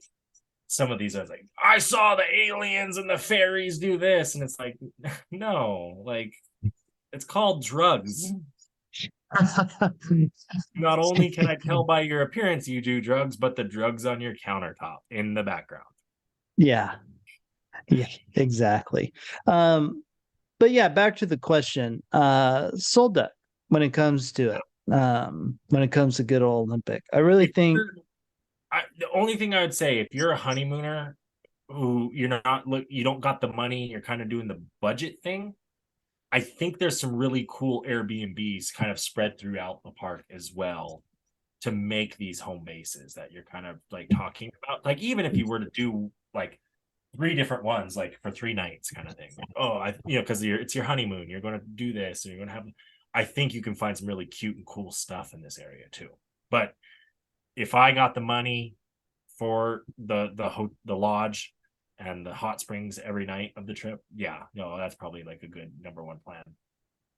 some of these are like, I saw the aliens and the fairies do this. And it's like, no, like it's called drugs. Not only can I tell by your appearance you do drugs, but the drugs on your countertop in the background. Yeah. Yeah, exactly. But yeah, back to the question. Soul Duck when it comes to it. When it comes to good old Olympic. I really If think the only thing I would say, if you're a honeymooner who you're not look, you don't got the money, you're kind of doing the budget thing. I think there's some really cool Airbnbs kind of spread throughout the park as well to make these home bases that you're kind of like talking about. Like even if you were to do like three different ones, like for 3 nights, kind of thing. Like, oh, because it's your honeymoon, you're going to do this, and you're going to have. I think you can find some really cute and cool stuff in this area too. But if I got the money for the lodge and the hot springs every night of the trip, yeah, no, that's probably like a good number one plan.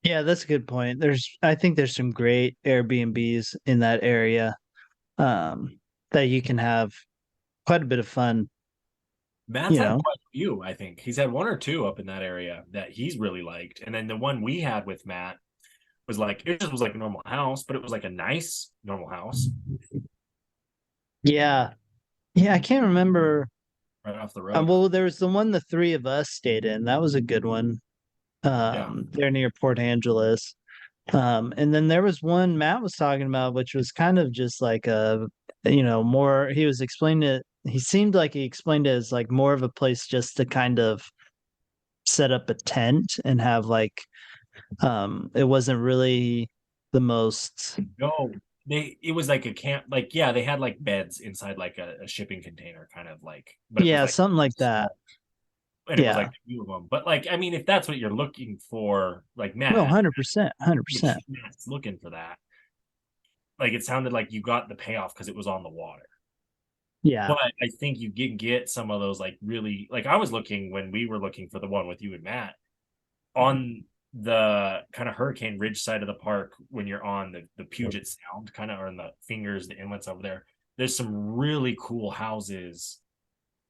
yeah, that's a good point. I think there's some great Airbnbs in that area that you can have quite a bit of fun, Matt's you had know. quite a few, I think. He's had one or two up in that area that he's really liked. And then the one we had with Matt was like, it just was like a normal house, but it was like a nice normal house Yeah. Yeah, I can't remember. right off the road. Well, there was the one the three of us stayed in. That was a good one. Yeah. There near Port Angeles. And then there was one Matt was talking about, which was kind of just like more, he was explaining it. He seemed like he explained it as like more of a place just to kind of set up a tent and have like, it wasn't really the most, No, it was like a camp, like, yeah, they had like beds inside like a shipping container, kind of like, but it was yeah, like something like that. small and it was like Yeah. a few of them. But like, I mean, if that's what you're looking for, like No, Matt, 100%, if 100%. Matt's looking for that, like it sounded like you got the payoff because it was on the water. Yeah. But I think you get some of those like really like I was looking when we were looking for the one with you and Matt on the kind of Hurricane Ridge side of the park when you're on the Puget Sound kind of or in the fingers, the inlets over there. There's some really cool houses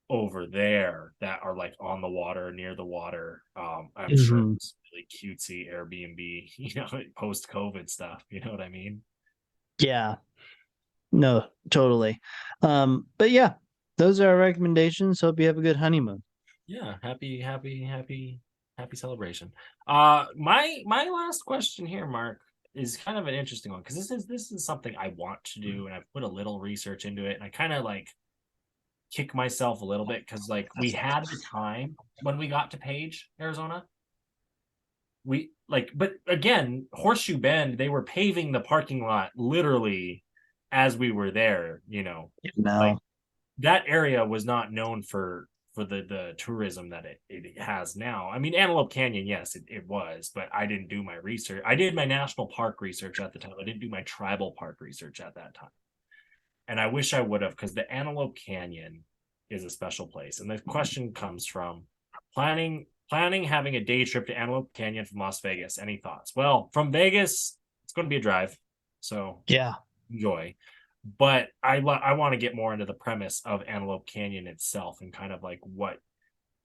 over there that are like on the water, near the water. I'm sure Mhm. it's really cutesy Airbnb, post COVID stuff. You know what I mean? Yeah. No, totally. But yeah, those are our recommendations. Hope you have a good honeymoon. Yeah, happy celebration. My last question here, Mark. is kind of an interesting one because this is something I want to do, and I've put a little research into it, and I kind of like kick myself a little bit because like we had the time when we got to Page, Arizona. We like, but again, Horseshoe Bend, they were paving the parking lot literally as we were there, like No. that area was not known for the tourism that it has now. I mean, Antelope Canyon, yes, it was, but I didn't do my research. I did my national park research at the time. I didn't do my tribal park research at that time. And I wish I would have, because the Antelope Canyon is a special place. And the question comes from planning having a day trip to Antelope Canyon from Las Vegas. Any thoughts? Well, from Vegas, it's going to be a drive, so Yeah. enjoy. But I want to get more into the premise of Antelope Canyon itself and kind of like what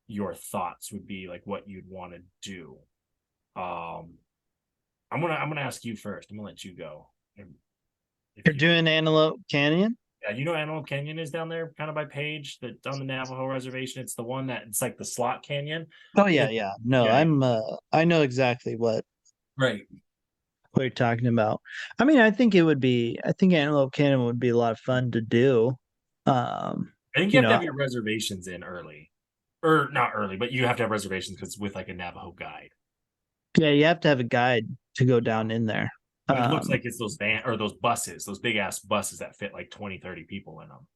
your thoughts would be, like what you'd want to do. Um, I'm gonna ask you first. I'm gonna let you go. If You're you doing Antelope Canyon? Yeah, Antelope Canyon is down there, kind of by Page, that on the Navajo reservation. It's the one that it's like the slot canyon. Oh yeah, It, yeah. No, yeah, I know exactly right. what you're talking about. I mean, I think Antelope Canyon would be a lot of fun to do. Um, I think you you have to know, have your reservations in early, or not early, but you have to have reservations because with like a Navajo guide. yeah, you have to have a guide to go down in there. But it looks Um, like it's those van or those buses, those big ass buses that fit like 20, 30 people in them.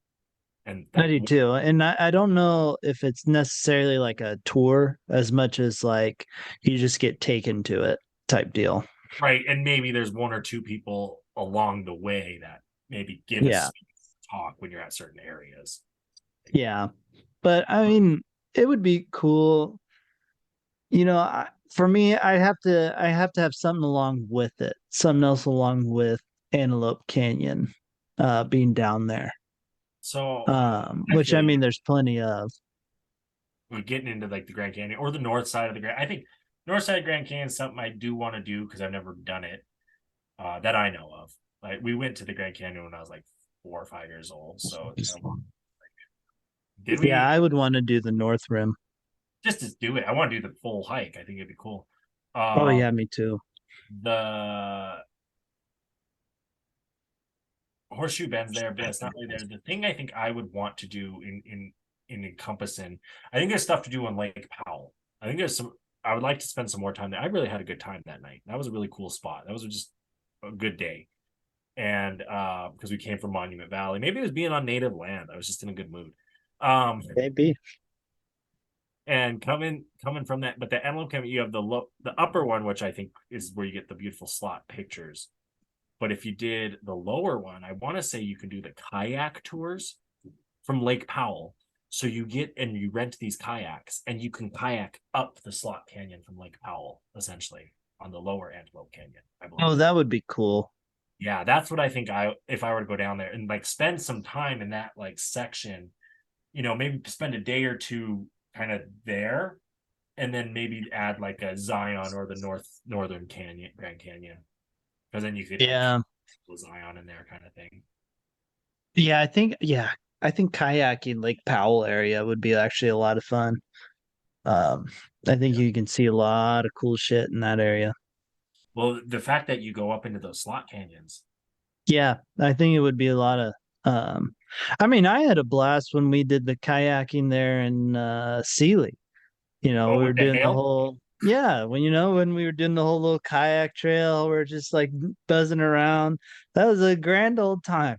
And I that do too. And I don't know if it's necessarily like a tour as much as like you just get taken to it type deal. right. And maybe there's one or two people along the way that maybe give a Yeah. talk when you're at certain areas. Yeah. But I mean, it would be cool. For me, I have to have something along with it, something else along with Antelope Canyon, being down there. So I Which feel I you. mean, there's plenty of. We're getting into like the Grand Canyon or the north side of the Grand. I think north side of Grand Canyon is something I do want to do because I've never done it that I know of. Like we went to the Grand Canyon when I was like 4 or 5 years old. So it's kind of, did Yeah, we I would want to do the North Rim. just to do it? I want to do the full hike. I think it'd be cool. Oh Um, yeah, me too. the Horseshoe Bend's there, but it's not really there. The thing I think I would want to do in encompassing, I think there's stuff to do on Lake Powell. I think there's some. I would like to spend some more time there. I really had a good time that night. That was a really cool spot. That was just a good day, and because we came from Monument Valley, maybe it was being on native land. I was just in a good mood. Maybe. And coming from that, but the Antelope Canyon, you have the upper one, which I think is where you get the beautiful slot pictures. But if you did the lower one, I want to say you can do the kayak tours from Lake Powell. So you get and you rent these kayaks and you can kayak up the slot canyon from Lake Powell, essentially on the lower Antelope Canyon, I Oh, believe. that would be cool. Yeah, that's what I think if I were to go down there and like spend some time in that like section, maybe spend a day or two kind of there and then maybe add like a Zion or the northern canyon, Grand Canyon. Because then you could add Yeah. Zion in there kind of thing. Yeah, I think kayaking Lake Powell area would be actually a lot of fun. Um, I think Yeah. you can see a lot of cool shit in that area. Well, the fact that you go up into those slot canyons. Yeah, I think it would be a lot of um I mean, I had a blast when we did the kayaking there in Sealy. Oh, We were with the doing the hail? whole yeah, when we were doing the whole little kayak trail, we're just like buzzing around. That was a grand old time.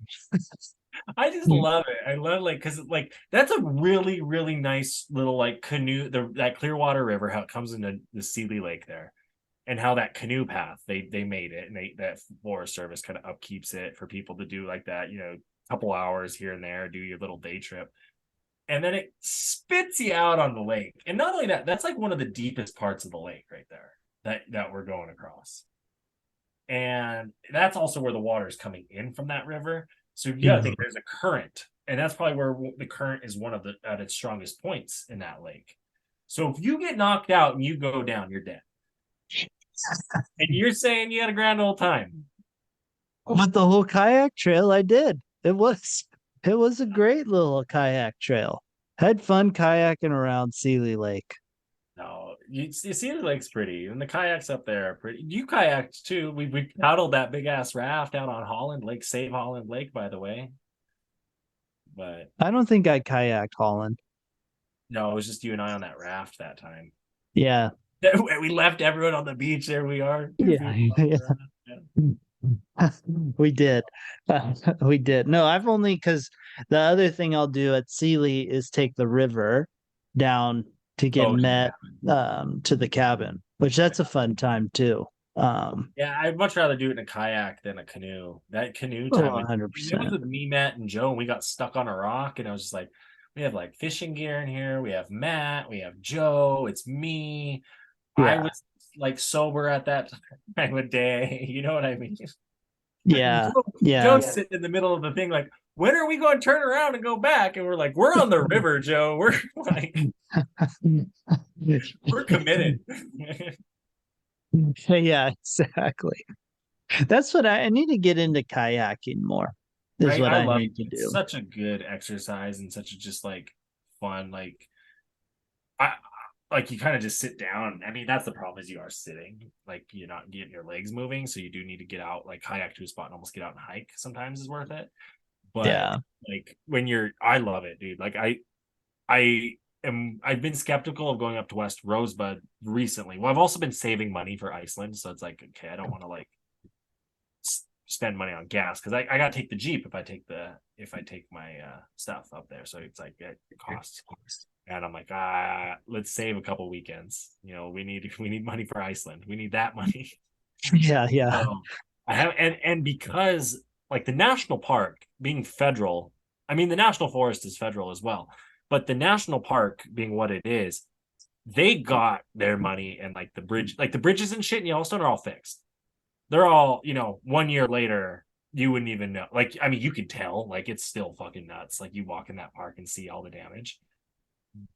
I just love it. I love like because like that's a really really nice little like canoe that Clearwater River how it comes into the Sealy Lake there and how that canoe path they made it and that Forest Service kind of upkeeps it for people to do like that couple hours here and there do your little day trip and then it spits you out on the lake and not only that that's like one of the deepest parts of the lake right there that we're going across and that's also where the water is coming in from that river. So yeah, I Mhm. think there's a current, and that's probably where the current is one of the at its strongest points in that lake. So if you get knocked out and you go down, you're dead. And you're saying you had a grand old time. But the whole kayak trail I did. It was a great little kayak trail. Had fun kayaking around Sealy Lake. No, you see the lake's pretty, and the kayaks up there are pretty. You kayaked too. We paddled that big ass raft out on Holland Lake, Save Holland Lake, by the way. But I don't think I kayaked Holland. no, it was just you and I on that raft that time. Yeah. We left everyone on the beach. There we are, 2 feet Yeah. above the raft. Yeah. We did. We did. No, I've only because the other thing I'll do at Sealy is take the river down to get Oh, met to the cabin, which that's a fun time too. yeah, I'd much rather do it in a kayak than a canoe. That canoe Oh, time, it was 100%. with me, Matt, and Joe, and we got stuck on a rock, and I was just like, we have like fishing gear in here. We have Matt, we have Joe. It's me. I Yeah. was like sober at that time of day. You know what I mean? Yeah. Joe's Yeah. sitting in the middle of the thing, like, when are we going to turn around and go back? And we're like, we're on the river, Joe. We're like, we're committed. Yeah, exactly. That's what I need to get into kayaking more, is what I I love it. need to It's do. such a good exercise and such a just like fun, like I like you kind of just sit down. I mean, that's the problem is you are sitting, like you're not getting your legs moving, so you do need to get out, like kayak to a spot and almost get out and hike sometimes is worth it. But Yeah. like when you're I love it, dude. Like I've been skeptical of going up to West Rosebud recently. Well, I've also been saving money for Iceland, so it's like, okay, I don't want to like spend money on gas because I gotta take the Jeep if I take my stuff up there. So it's like it costs. And I'm like, let's save a couple weekends. You know, we need money for Iceland. We need that money. Yeah. Yeah. I have and because like the national park being federal, I mean the national forest is federal as well, but the national park being what it is, they got their money and like the bridges and shit in Yellowstone are all fixed. They're all, 1 year later, you wouldn't even know. Like, I mean, you can tell, like, it's still fucking nuts. Like, you walk in that park and see all the damage,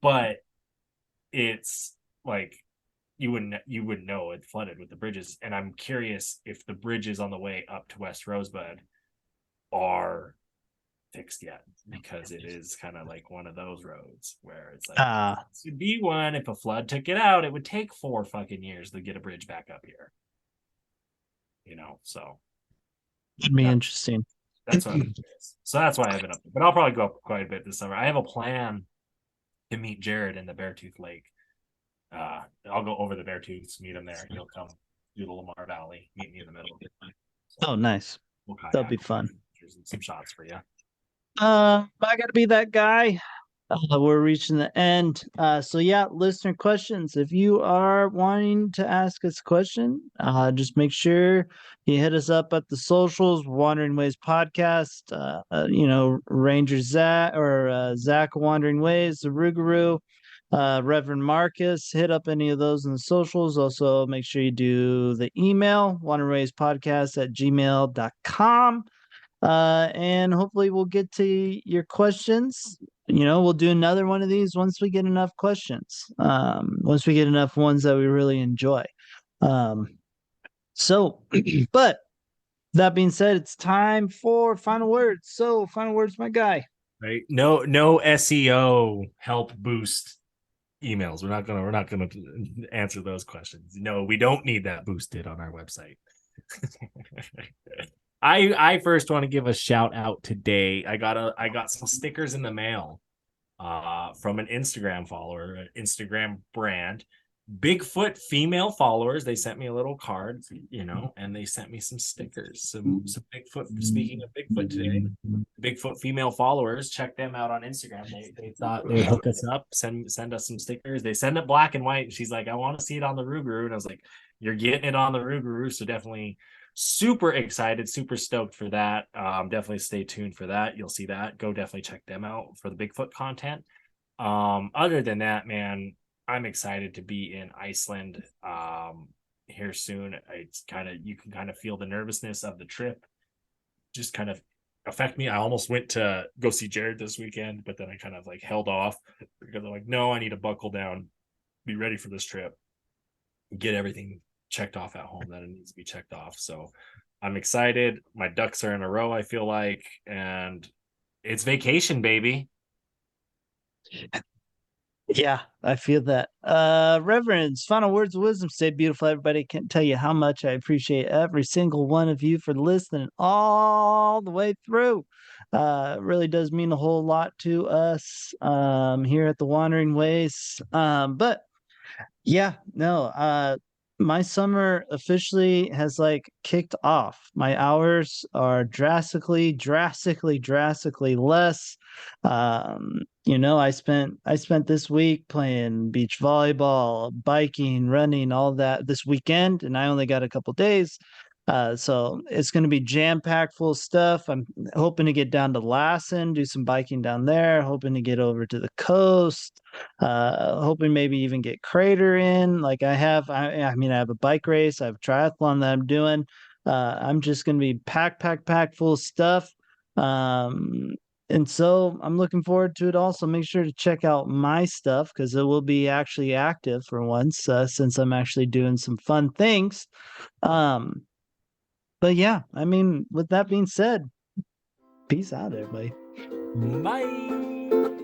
but it's like you wouldn't know it flooded with the bridges. And I'm curious if the bridges on the way up to West Rosebud are fixed yet, because it is kind of like one of those roads where it's like this would be one if a flood took it out, it would take 4 fucking years to get a bridge back up here. So It'd be that, interesting. that's what I'm curious. So that's why I haven't up there. But I'll probably go up quite a bit this summer. I have a plan to meet Jared in the Beartooth Lake. I'll go over the Beartooths, meet him there. He'll come do the Lamar Valley, meet me in the middle. So Oh, nice. we'll That'll kayak, be fun. some shots for you. I gotta be that guy. We're reaching the end. So yeah, listener questions. If you are wanting to ask us a question, just make sure you hit us up at the socials, Wandering Ways Podcast, Ranger Zach or Zach Wandering Ways, the Rougarou, Reverend Marcus, hit up any of those in the socials. Also make sure you do the email, wanderingwayspodcast@gmail.com. And hopefully we'll get to your questions. We'll do another one of these once we get enough questions. Once we get enough ones that we really enjoy. So, but that being said, it's time for final words. So, final words, my guy. Right? No SEO help boost emails. We're not gonna answer those questions. No, we don't need that boosted on our website. I first want to give a shout out today. I got some stickers in the mail from an Instagram follower, an Instagram brand. Bigfoot female followers. They sent me a little card, and they sent me some stickers. Some Bigfoot. Speaking of Bigfoot today, Bigfoot female followers, check them out on Instagram. They thought they would hook us up, send us some stickers. They send it black and white. She's like, I want to see it on the Rougarou, and I was like, you're getting it on the Rougarou, so definitely super excited, super stoked for that. Definitely stay tuned for that. You'll see that. Go definitely check them out for the Bigfoot content. Other than that, man, I'm excited to be in Iceland here soon. It's you can kind of feel the nervousness of the trip just kind of affect me. I almost went to go see Jared this weekend, but then I kind of like held off because I'm like, no, I need to buckle down, be ready for this trip, get everything checked off at home that it needs to be checked off. So I'm excited. My ducks are in a row, I feel like, and it's vacation, baby. Yeah, I feel that. Reverends, final words of wisdom. Stay beautiful, everybody. Can't tell you how much I appreciate every single one of you for listening all the way through. It really does mean a whole lot to us here at the Wandering Ways. But yeah, no, my summer officially has like kicked off. My hours are drastically less. I spent this week playing beach volleyball, biking, running, all that this weekend, and I only got a couple days. So it's going to be jam-packed full of stuff. I'm hoping to get down to Lassen, do some biking down there, hoping to get over to the coast, hoping maybe even get Crater in. Like I have a bike race, I have a triathlon that I'm doing. I'm just gonna be packed full of stuff. Um, and so I'm looking forward to it. Also, make sure to check out my stuff because it will be actually active for once, since I'm actually doing some fun things. Um, but yeah, I mean, with that being said, peace out, everybody. Bye.